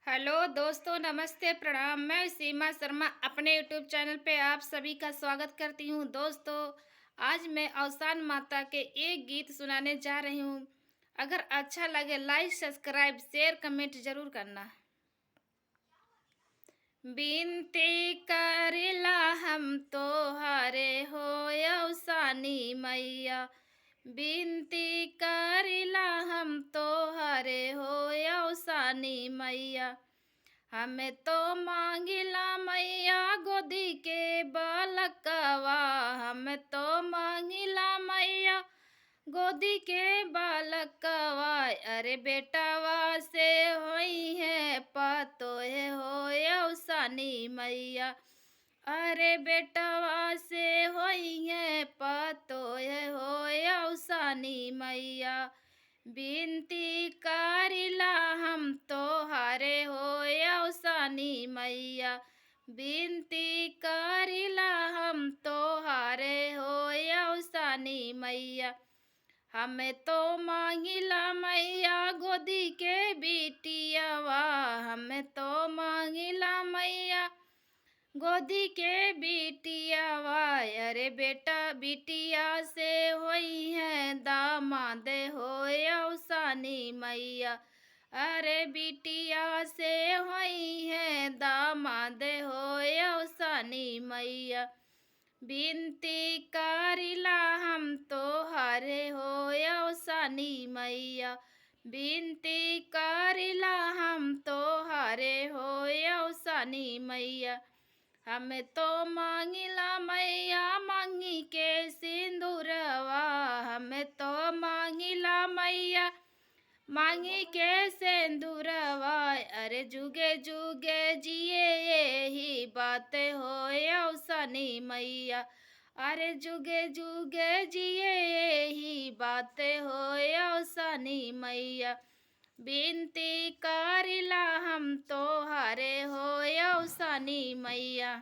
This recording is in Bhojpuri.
हेलो दोस्तों, नमस्ते, प्रणाम। मैं सीमा शर्मा अपने यूट्यूब चैनल पे आप सभी का स्वागत करती हूँ। दोस्तों, आज मैं अवसान माता के एक गीत सुनाने जा रही हूँ। अगर अच्छा लगे लाइक सब्सक्राइब शेयर कमेंट जरूर करना। बिनती करिला हम तो हारे हो अवसानी मैया। बिनती करिला हम तो हारे हो अवसानी मैया। हमें तो मांगिला मैया गोदी के बालकवा। हमें तो मांगिला मैया गोदी के बालकवा। अरे बेटावा से होई है पतोहे हो अवसानी मैया। अरे बेटावा से होई है पतोहे हो अवसानी मैया। बिनती करिला हम तो हारे हो अवसानी मैया। बिनती करिला हम तो हारे हो अवसानी मैया। हमें तो मांगिला मैया गोदी के बिटियावा। हमें तो मांगिला मैया गोदी के बिटियावा। अरे बेटा बिटिया से होई है दामाद हो अवसानी मैया। अरे बिटिया से होई है दामाद हो अवसानी मैया। बिनती करिला हम तो हारे हो अवसानी मैया। बिनती करिला हम तो हारे हो अवसानी मैया। हमें तो मांगिला मैया मांगी के सिंदूरवा। हमें तो मांगिला मैया मांगी के सिंदूरवा। अरे जुगे जुगे जिए यही बात हो अवसानी मैया। अरे जुगे जुगे जिए यही बात हो अवसानी मैया। बिनती करिला हम तो हारे हो अवसानी मैया।